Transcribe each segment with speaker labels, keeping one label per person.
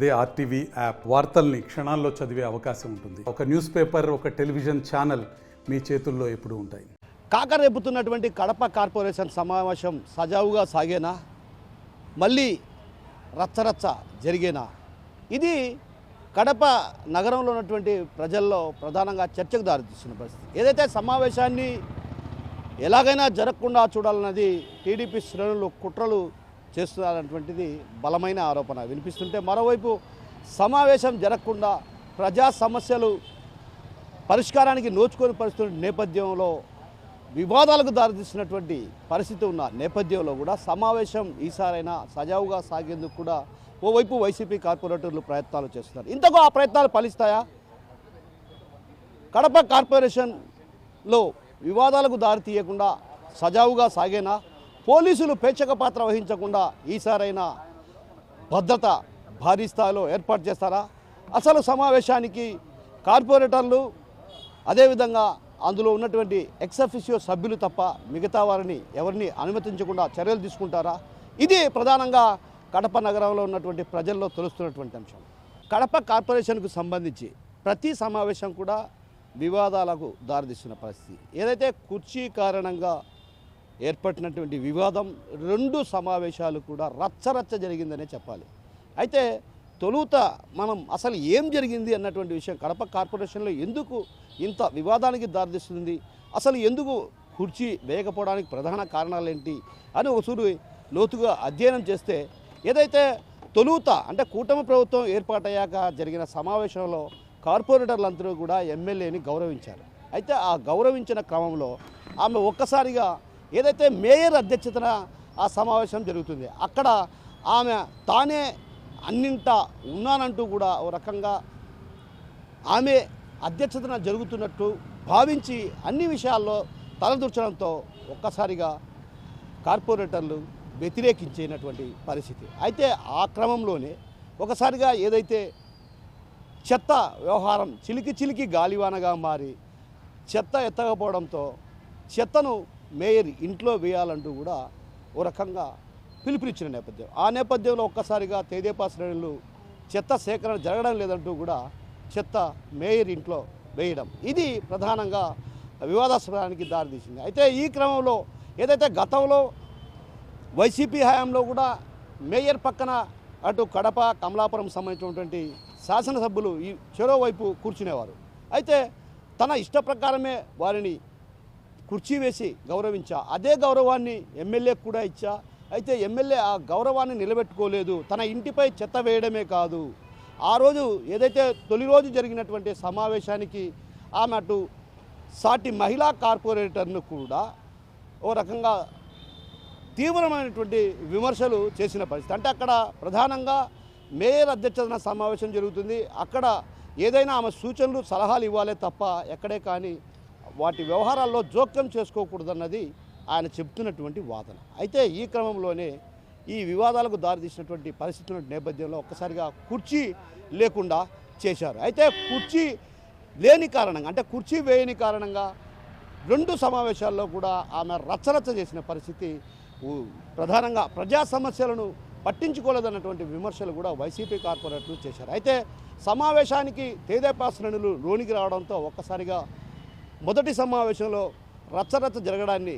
Speaker 1: అదే RTV app వార్తల్ని క్షణాల్లో చదివే అవకాశం ఉంటుంది. ఒక న్యూస్ పేపర్, ఒక టెలివిజన్ ఛానల్ మీ చేతుల్లో ఎప్పుడూ ఉంటాయి.
Speaker 2: కాకరేపుతున్నటువంటి కడప కార్పొరేషన్ సమావేశం సజావుగా సాగేనా, మళ్ళీ రచ్చరచ్చ జరిగేనా? ఇది కడప నగరంలో ఉన్నటువంటి ప్రజల్లో ప్రధానంగా చర్చకు దారితీస్తున్న పరిస్థితి. ఏదైతే సమావేశాన్ని ఎలాగైనా జరగకుండా చూడాలన్నది టీడీపీ శ్రేణులు కుట్రలు చేస్తున్నారన్నటువంటిది బలమైన ఆరోపణ వినిపిస్తుంటే, మరోవైపు సమావేశం జరగకుండా ప్రజా సమస్యలు పరిష్కారానికి నోచుకొని పరిస్థితున్న నేపథ్యంలో వివాదాలకు దారితీస్తున్నటువంటి పరిస్థితి ఉన్న నేపథ్యంలో కూడా సమావేశం ఈసారైనా సజావుగా సాగేందుకు కూడా ఓవైపు వైసీపీ కార్పొరేటర్లు ప్రయత్నాలు చేస్తున్నారు. ఇంతకు ఆ ప్రయత్నాలు ఫలిస్తాయా? కడప కార్పొరేషన్లో వివాదాలకు దారితీయకుండా సజావుగా సాగేనా? పోలీసులు ప్రేక్షక పాత్ర వహించకుండా ఈసారైనా భద్రత భారీ స్థాయిలో ఏర్పాటు చేస్తారా? అసలు సమావేశానికి కార్పొరేటర్లు అదేవిధంగా అందులో ఉన్నటువంటి ఎక్స్-అఫిషియో సభ్యులు తప్ప మిగతా వారిని ఎవరిని అనుమతించకుండా చర్యలు తీసుకుంటారా? ఇది ప్రధానంగా కడప నగరంలో ఉన్నటువంటి ప్రజల్లో తెలుస్తున్నటువంటి అంశం. కడప కార్పొరేషన్కు సంబంధించి ప్రతి సమావేశం కూడా వివాదాలకు దారితీస్తున్న పరిస్థితి. ఏదైతే కుర్చీ కారణంగా ఏర్పడినటువంటి వివాదం, రెండు సమావేశాలు కూడా రచ్చరచ్చ జరిగిందనే చెప్పాలి. అయితే తొలుత మనం అసలు ఏం జరిగింది అన్నటువంటి విషయం, కడప కార్పొరేషన్లో ఎందుకు ఇంత వివాదానికి దారితీస్తుంది, అసలు ఎందుకు కుర్చీ వేయకపోవడానికి ప్రధాన కారణాలు ఏంటి అని ఒకసారి లోతుగా అధ్యయనం చేస్తే, ఏదైతే తొలుత అంటే కూటమి ప్రభుత్వం ఏర్పాటయ్యాక జరిగిన సమావేశంలో కార్పొరేటర్లందరూ కూడా ఎమ్మెల్యేని గౌరవించారు. అయితే ఆ గౌరవించిన క్రమంలో ఆమె ఒక్కసారిగా ఏదైతే మేయర్ అధ్యక్షతన ఆ సమావేశం జరుగుతుంది, అక్కడ ఆమె తానే అన్నింటా ఉన్నానంటూ కూడా ఓ రకంగా ఆమె అధ్యక్షతన జరుగుతున్నట్టు భావించి అన్ని విషయాల్లో తలదూర్చడంతో ఒక్కసారిగా కార్పొరేటర్లు వ్యతిరేకించినటువంటి పరిస్థితి. అయితే ఆ క్రమంలోనే ఒకసారిగా ఏదైతే చెత్త వ్యవహారం చిలికి చిలికి గాలివానగా మారి చెత్త ఎత్తకపోవడంతో చెత్తను మేయర్ ఇంట్లో వేయాలంటూ కూడా ఓ రకంగా పిలుపునిచ్చిన నేపథ్యం. ఆ నేపథ్యంలో ఒక్కసారిగా తెదేపా శ్రేణులు చెత్త సేకరణ జరగడం లేదంటూ కూడా చెత్త మేయర్ ఇంట్లో వేయడం, ఇది ప్రధానంగా వివాదాస్పదానికి దారితీసింది. అయితే ఈ క్రమంలో ఏదైతే గతంలో వైసీపీ హయాంలో కూడా మేయర్ పక్కన అటు కడప కమలాపురం సంబంధించినటువంటి శాసనసభ్యులు ఈ చెరోవైపు కూర్చునేవారు. అయితే తన ఇష్ట ప్రకారమే వారిని కుర్చీ వేసి గౌరవించా, అదే గౌరవాన్ని ఎమ్మెల్యేకి కూడా ఇచ్చా. అయితే ఎమ్మెల్యే ఆ గౌరవాన్ని నిలబెట్టుకోలేదు. తన ఇంటిపై చెత్త వేయడమే కాదు, ఆ రోజు ఏదైతే తొలి రోజు జరిగినటువంటి సమావేశానికి ఆమె అటు సాటి మహిళా కార్పొరేటర్ను కూడా ఓ రకంగా తీవ్రమైనటువంటి విమర్శలు చేసిన పరిస్థితి. అంటే అక్కడ ప్రధానంగా మేయర్ అధ్యక్షతన సమావేశం జరుగుతుంది, అక్కడ ఏదైనా ఆమె సూచనలు సలహాలు ఇవ్వాలే తప్ప ఎక్కడే కానీ వాటి వ్యవహారాల్లో జోక్యం చేసుకోకూడదన్నది ఆయన చెప్తున్నటువంటి వాదన. అయితే ఈ క్రమంలోనే ఈ వివాదాలకు దారితీసినటువంటి పరిస్థితుల నేపథ్యంలో ఒక్కసారిగా కుర్చీ లేకుండా చేశారు. అయితే కుర్చీ లేని కారణంగా, అంటే కుర్చీ వేయని కారణంగా రెండు సమావేశాల్లో కూడా ఆమె రచ్చరచ్చ చేసిన పరిస్థితి. ప్రధానంగా ప్రజా సమస్యలను పట్టించుకోలేదన్నటువంటి విమర్శలు కూడా వైసీపీ కార్పొరేటర్లు చేశారు. అయితే సమావేశానికి తెదేపా శ్రేణులు లోనికి రావడంతో ఒక్కసారిగా మొదటి సమావేశంలో రచ్చరచ్చ జరగడాన్ని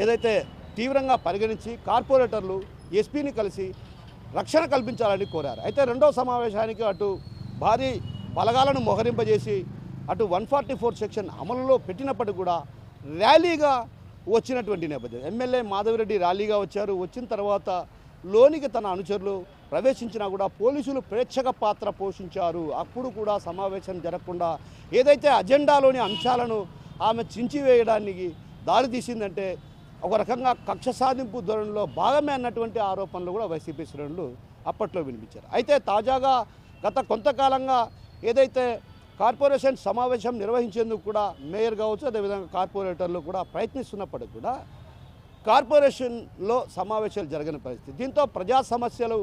Speaker 2: ఏదైతే తీవ్రంగా పరిగణించి కార్పొరేటర్లు ఎస్పీని కలిసి రక్షణ కల్పించాలని కోరారు. అయితే రెండవ సమావేశానికి అటు భారీ బలగాలను మోహరింపజేసి అటు 144 సెక్షన్ అమలులో పెట్టినప్పటికీ కూడా ర్యాలీగా వచ్చినటువంటి నేపథ్యం. ఎమ్మెల్యే మాధవిరెడ్డి ర్యాలీగా వచ్చారు. వచ్చిన తర్వాత లోనికి తన అనుచరులు ప్రవేశించినా కూడా పోలీసులు ప్రేక్షక పాత్ర పోషించారు. అప్పుడు కూడా సమావేశం జరగకుండా ఏదైతే అజెండాలోని అంశాలను ఆమె చించివేయడానికి దారితీసిందంటే ఒక రకంగా కక్ష సాధింపు ధోరణిలో భాగమే అన్నటువంటి ఆరోపణలు కూడా వైసీపీ శ్రేణులు అప్పట్లో వినిపించారు. అయితే తాజాగా గత కొంతకాలంగా ఏదైతే కార్పొరేషన్ సమావేశం నిర్వహించేందుకు కూడా మేయర్ కావచ్చు, అదేవిధంగా కార్పొరేటర్లు కూడా ప్రయత్నిస్తున్నప్పటికీ కూడా కార్పొరేషన్లో సమావేశాలు జరగని పరిస్థితి. దీంతో ప్రజా సమస్యలు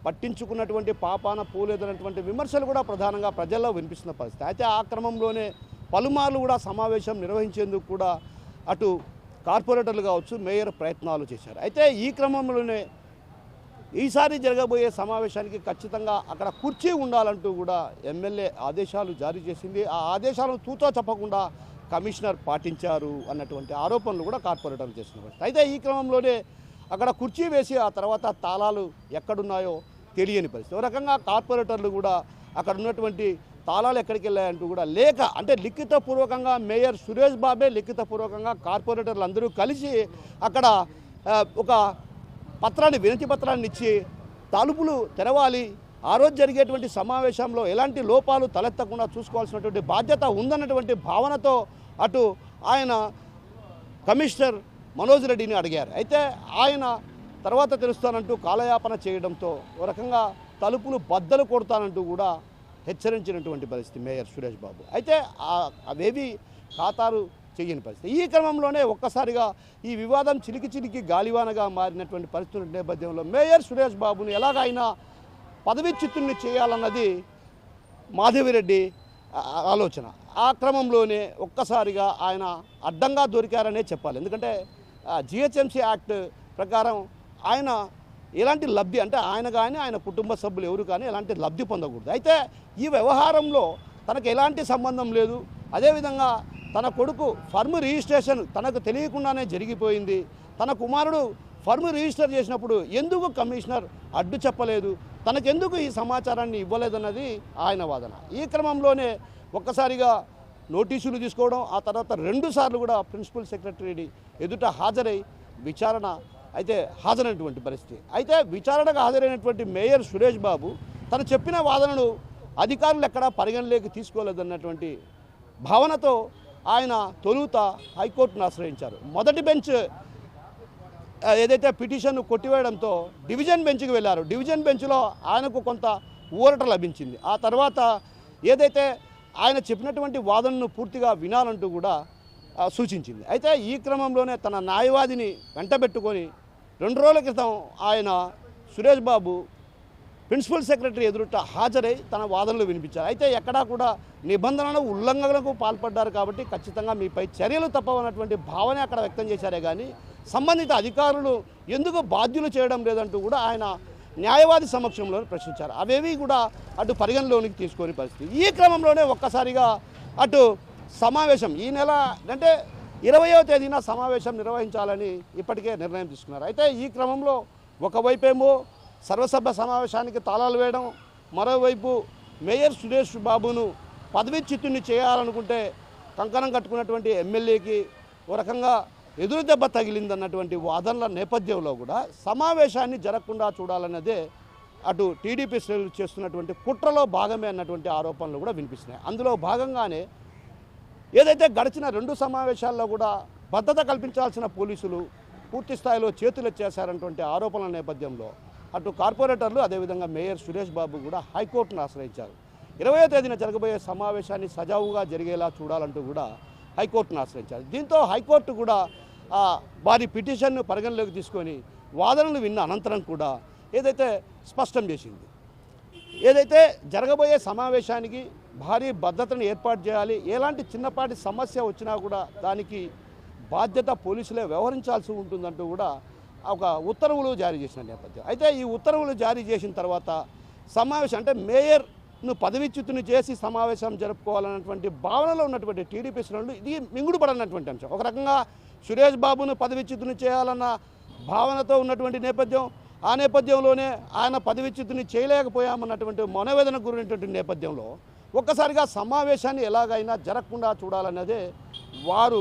Speaker 2: పట్టించుకున్నటువంటి పాపాన పోలేదన్నటువంటి విమర్శలు కూడా ప్రధానంగా ప్రజల్లో వినిపిస్తున్న పరిస్థితి. అయితే ఆ క్రమంలోనే పలుమార్లు కూడా సమావేశం నిర్వహించేందుకు కూడా అటు కార్పొరేటర్లు కావచ్చు, మేయర్ ప్రయత్నాలు చేశారు. అయితే ఈ క్రమంలోనే ఈసారి జరగబోయే సమావేశానికి ఖచ్చితంగా అక్కడ కుర్చీ ఉండాలంటూ కూడా ఎమ్మెల్యే ఆదేశాలు జారీ చేసింది. ఆ ఆదేశాలను తూచా చెప్పకుండా కమిషనర్ పాటించారు అన్నటువంటి ఆరోపణలు కూడా కార్పొరేటర్లు చేస్తున్నారు. అయితే ఈ క్రమంలోనే అక్కడ కుర్చీ వేసి ఆ తర్వాత తాళాలు ఎక్కడున్నాయో తెలియని పరిస్థితి. ఒక రకంగా కార్పొరేటర్లు కూడా అక్కడ ఉన్నటువంటి తాళాలు ఎక్కడికి వెళ్ళాయంటూ కూడా లేక అంటే లిఖితపూర్వకంగా మేయర్ సురేష్ బాబే లిఖితపూర్వకంగా కార్పొరేటర్లు అందరూ కలిసి అక్కడ ఒక పత్రాన్ని వినతి పత్రాన్ని ఇచ్చి తలుపులు తెరవాలి, ఆ రోజు జరిగేటువంటి సమావేశంలో ఎలాంటి లోపాలు తలెత్తకుండా చూసుకోవాల్సినటువంటి బాధ్యత ఉందన్నటువంటి భావనతో అటు ఆయన కమిషనర్ మనోజ్ రెడ్డిని అడిగారు. అయితే ఆయన తర్వాత తెలుస్తానంటూ కాలయాపన చేయడంతో ఒక రకంగా తలుపులు బద్దలు కొడతానంటూ కూడా హెచ్చరించినటువంటి పరిస్థితి మేయర్ సురేష్ బాబు. అయితే అవేవి ఖాతారు చేయని పరిస్థితి. ఈ క్రమంలోనే ఒక్కసారిగా ఈ వివాదం చిలికి గాలివానగా మారినటువంటి పరిస్థితుల నేపథ్యంలో మేయర్ సురేష్ బాబుని ఎలాగైనా పదవీచ్యుతుణ్ణి చేయాలన్నది మాధవిరెడ్డి ఆలోచన. ఆ క్రమంలోనే ఒక్కసారిగా ఆయన అడ్డంగా దొరికారనే చెప్పాలి. ఎందుకంటే జిహెచ్ఎంసీ యాక్ట్ ప్రకారం ఆయన ఎలాంటి లబ్ధి అంటే ఆయన కానీ ఆయన కుటుంబ సభ్యులు ఎవరు కానీ ఎలాంటి లబ్ధి పొందకూడదు. అయితే ఈ వ్యవహారంలో తనకు ఎలాంటి సంబంధం లేదు. అదేవిధంగా తన కొడుకు ఫర్మ్ రిజిస్ట్రేషన్ తనకు తెలియకుండానే జరిగిపోయింది. తన కుమారుడు ఫర్మ్ రిజిస్టర్ చేసినప్పుడు ఎందుకు కమిషనర్ అడ్డు చెప్పలేదు, తనకెందుకు ఈ సమాచారాన్ని ఇవ్వలేదన్నది ఆయన వాదన. ఈ క్రమంలోనే ఒక్కసారిగా నోటీసులు తీసుకోవడం, ఆ తర్వాత 2 సార్లు కూడా ప్రిన్సిపల్ సెక్రటరీ ఎదుట హాజరై విచారణ అయితే హాజరైనటువంటి పరిస్థితి. అయితే విచారణకు హాజరైనటువంటి మేయర్ సురేష్ బాబు తను చెప్పిన వాదనను అధికారులు ఎక్కడా పరిగణలోకి తీసుకోలేదన్నటువంటి భావనతో ఆయన తొలుత హైకోర్టును ఆశ్రయించారు. మొదటి బెంచ్ ఏదైతే పిటిషన్ను కొట్టివేయడంతో డివిజన్ బెంచ్కి వెళ్ళారు. డివిజన్ బెంచ్లో ఆయనకు కొంత ఊరట లభించింది. ఆ తర్వాత ఏదైతే ఆయన చెప్పినటువంటి వాదనను పూర్తిగా వినాలంటూ కూడా సూచించింది. అయితే ఈ క్రమంలోనే తన న్యాయవాదిని వెంటబెట్టుకొని 2 రోజుల క్రితం ఆయన సురేష్ బాబు ప్రిన్సిపల్ సెక్రటరీ ఎదురుట హాజరై తన వాదనలు వినిపించారు. అయితే ఎక్కడా కూడా నిబంధనల ఉల్లంఘనలకు పాల్పడ్డారు కాబట్టి ఖచ్చితంగా మీపై చర్యలు తప్పవన్నటువంటి భావన అక్కడ వ్యక్తం చేశారే కానీ సంబంధిత అధికారులు ఎందుకు బాధ్యులు చేయడం లేదంటూ కూడా ఆయన న్యాయవాది సమక్షంలో ప్రశ్నించారు. అవేవి కూడా అటు పరిగణలోనికి తీసుకొని పరిస్థితి. ఈ క్రమంలోనే ఒక్కసారిగా అటు సమావేశం ఈ నెల అంటే 20వ తేదీన సమావేశం నిర్వహించాలని ఇప్పటికే నిర్ణయం తీసుకున్నారు. అయితే ఈ క్రమంలో ఒకవైపేమో సర్వసభ్య సమావేశానికి తాళాలు వేయడం, మరోవైపు మేయర్ సురేష్ బాబును పదవీచ్యుతుణ్ణి చేయాలనుకుంటే కంకణం కట్టుకున్నటువంటి ఎమ్మెల్యేకి ఓ రకంగా ఎదురు దెబ్బ తగిలిందన్నటువంటి వాదనల నేపథ్యంలో కూడా సమావేశాన్ని జరగకుండా చూడాలన్నదే అటు టీడీపీ శ్రేణులు చేస్తున్నటువంటి కుట్రలో భాగమే అన్నటువంటి ఆరోపణలు కూడా వినిపిస్తున్నాయి. అందులో భాగంగానే ఏదైతే గడిచిన 2 సమావేశాల్లో కూడా భద్రత కల్పించాల్సిన పోలీసులు పూర్తి స్థాయిలో చేతులు చేశారన్నటువంటి ఆరోపణల నేపథ్యంలో అటు కార్పొరేటర్లు అదేవిధంగా మేయర్ సురేష్ బాబు కూడా హైకోర్టును ఆశ్రయించారు. 20వ తేదీన జరగబోయే సమావేశాన్ని సజావుగా జరిగేలా చూడాలంటూ కూడా హైకోర్టును ఆశ్రయించారు. దీంతో హైకోర్టు కూడా వారి పిటిషన్ను పరిగణలోకి తీసుకొని వాదనలు విన్న అనంతరం కూడా ఏదైతే స్పష్టం చేసింది, ఏదైతే జరగబోయే సమావేశానికి భారీ భద్రతను ఏర్పాటు చేయాలి, ఎలాంటి చిన్నపాటి సమస్య వచ్చినా కూడా దానికి బాధ్యత పోలీసులే వ్యవహరించాల్సి ఉంటుందంటూ కూడా ఒక ఉత్తర్వులు జారీ చేసిన నేపథ్యం. అయితే ఈ ఉత్తర్వులు జారీ చేసిన తర్వాత సమావేశం అంటే మేయర్ను పదవీచ్యుతుని చేసి సమావేశం జరుపుకోవాలన్నటువంటి భావనలో ఉన్నటువంటి టీడీపీ శ్రేణులు ఇది మింగుడుపడనటువంటి అంశం. ఒక రకంగా సురేష్ బాబును పదవీచ్యుతుని చేయాలన్న భావనతో ఉన్నటువంటి నేపథ్యం, ఆ నేపథ్యంలోనే ఆయన పదవీచ్యుతుని చేయలేకపోయామన్నటువంటి మనోవేదనకు గురైనటువంటి నేపథ్యంలో ఒక్కసారిగా సమావేశాన్ని ఎలాగైనా జరగకుండా చూడాలన్నదే వారు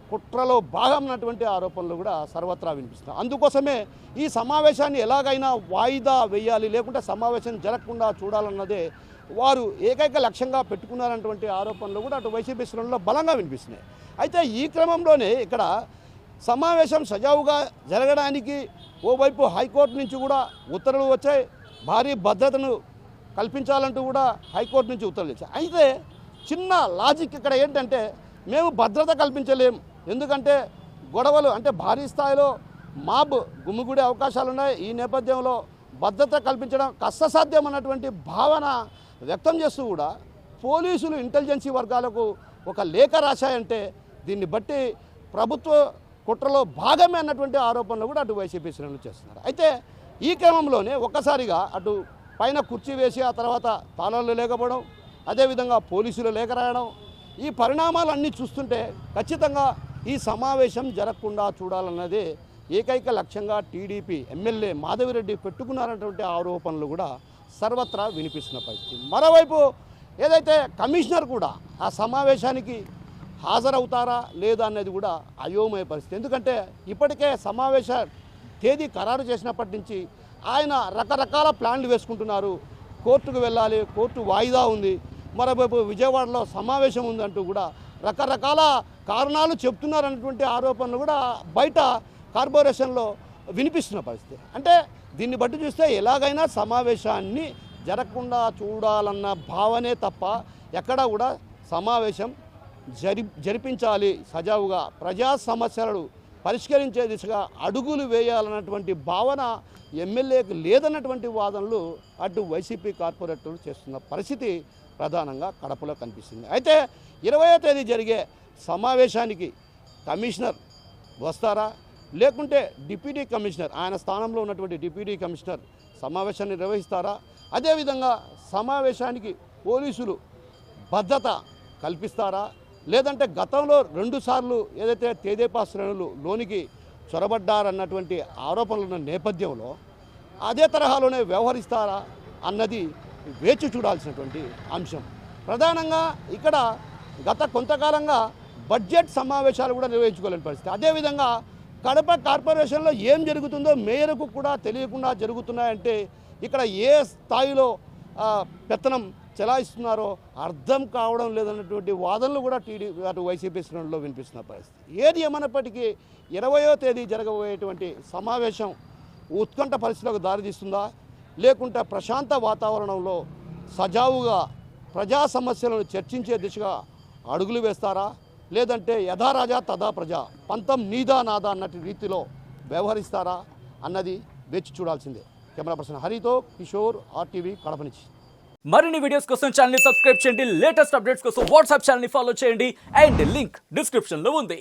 Speaker 2: కుట్రలో భాగమైనటువంటి ఆరోపణలు కూడా సర్వత్రా వినిపిస్తున్నాయి. అందుకోసమే ఈ సమావేశాన్ని ఎలాగైనా వాయిదా వేయాలి, లేకుంటే సమావేశం జరగకుండా చూడాలన్నదే వారు ఏకైక లక్ష్యంగా పెట్టుకున్నారన్నటువంటి ఆరోపణలు కూడా అటు వైసీపీ శ్రేణుల్లో బలంగా వినిపిస్తున్నాయి. అయితే ఈ క్రమంలోనే ఇక్కడ సమావేశం సజావుగా జరగడానికి ఓవైపు హైకోర్టు నుంచి కూడా ఉత్తర్వులు వచ్చాయి, భారీ భద్రతను కల్పించాలంటూ కూడా హైకోర్టు నుంచి ఉత్తర్వులు వచ్చాయి. అయితే చిన్న లాజిక్ ఇక్కడ ఏంటంటే మేము భద్రత కల్పించలేం, ఎందుకంటే గొడవలు అంటే భారీ స్థాయిలో మాబ్ గుమ్మిగూడే అవకాశాలు ఉన్నాయి. ఈ నేపథ్యంలో భద్రత కల్పించడం కష్టసాధ్యం అన్నటువంటి భావన వ్యక్తం చేస్తూ కూడా పోలీసులు ఇంటెలిజెన్సీ వర్గాలకు ఒక లేఖ రాశాయంటే దీన్ని బట్టి ప్రభుత్వ కుట్రలో భాగమే అన్నటువంటి ఆరోపణలు కూడా అటు వైసీపీ శ్రేణులు చేస్తున్నారు. అయితే ఈ క్రమంలోనే ఒక్కసారిగా అటు పైన కుర్చీ వేసి ఆ తర్వాత తాళాలు లేకపోవడం, అదేవిధంగా పోలీసులు లేఖ రాయడం, ఈ పరిణామాలన్నీ చూస్తుంటే ఖచ్చితంగా ఈ సమావేశం జరగకుండా చూడాలన్నదే ఏకైక లక్ష్యంగా టీడీపీ ఎమ్మెల్యే మాధవిరెడ్డి పెట్టుకున్నారన్నటువంటి ఆరోపణలు కూడా సర్వత్రా వినిపిస్తున్న పరిస్థితి. మరోవైపు ఏదైతే కమిషనర్ కూడా ఆ సమావేశానికి హాజరవుతారా లేదా అనేది కూడా అయోమయ పరిస్థితి. ఎందుకంటే ఇప్పటికే సమావేశ తేదీ ఖరారు చేసినప్పటి నుంచి ఆయన రకరకాల ప్లాన్లు వేసుకుంటున్నారు. కోర్టుకు వెళ్ళాలి, కోర్టు వాయిదా ఉంది, మరోవైపు విజయవాడలో సమావేశం ఉందంటూ కూడా రకరకాల కారణాలు చెప్తున్నారన్నటువంటి ఆరోపణలు కూడా బయట కార్పొరేషన్లో వినిపిస్తున్న పరిస్థితి. అంటే దీన్ని బట్టి చూస్తే ఎలాగైనా సమావేశాన్ని జరగకుండా చూడాలన్న భావనే తప్ప ఎక్కడా కూడా సమావేశం జరిపించాలి, సజావుగా ప్రజా సమస్యలను పరిష్కరించే దిశగా అడుగులు వేయాలన్నటువంటి భావన ఎమ్మెల్యేకు లేదన్నటువంటి వాదనలు అటు వైసీపీ కార్పొరేటర్లు చేస్తున్న పరిస్థితి ప్రధానంగా కడపలో కనిపిస్తుంది. అయితే 20వ తేదీ జరిగే సమావేశానికి కమిషనర్ వస్తారా, లేకుంటే డిప్యూటీ కమిషనర్ ఆయన స్థానంలో ఉన్నటువంటి డిప్యూటీ కమిషనర్ సమావేశాన్ని నిర్వహిస్తారా, అదేవిధంగా సమావేశానికి పోలీసులు భద్రత కల్పిస్తారా, లేదంటే గతంలో 2 సార్లు ఏదైతే తెదేపా శ్రేణులు లోనికి చొరబడ్డారన్నటువంటి ఆరోపణలు ఉన్న నేపథ్యంలో అదే తరహాలోనే వ్యవహరిస్తారా అన్నది వేచి చూడాల్సినటువంటి అంశం. ప్రధానంగా ఇక్కడ గత కొంతకాలంగా బడ్జెట్ సమావేశాలు కూడా నిర్వహించుకోలేని పరిస్థితి. అదేవిధంగా కడప కార్పొరేషన్లో ఏం జరుగుతుందో మేయర్కు కూడా తెలియకుండా జరుగుతున్నాయంటే ఇక్కడ ఏ స్థాయిలో పెత్తనం చెలాయిస్తున్నారో అర్థం కావడం లేదన్నటువంటి వాదనలు కూడా అటు వైసీపీ శ్రేణుల్లో వినిపిస్తున్న పరిస్థితి. ఏది ఏమన్నప్పటికీ 20వ తేదీ జరగబోయేటువంటి సమావేశం ఉత్కంఠ పరిస్థితులకు దారితీస్తుందా, లేకుంటే ప్రశాంత వాతావరణంలో సజావుగా ప్రజా సమస్యలను చర్చించే దిశగా అడుగులు వేస్తారా, లేదంటే యథారాజా తదా ప్రజా పంతం నీదా నాదా అన్నట్టు రీతిలో వ్యవహరిస్తారా అన్నది వేచి చూడాల్సిందే. కెమెరా పర్సన్ హరితో కిషోర్, RTV కడప నుంచి.
Speaker 3: మరిన్ని వీడియోస్ కోసం ఛానల్ ని సబ్స్క్రైబ్ చేయండి, లేటెస్ట్ అప్డేట్స్ కోసం వాట్సాప్ ఛానల్ ని ఫాలో చేయండి అండ్ లింక్ డిస్క్రిప్షన్ లో ఉంది.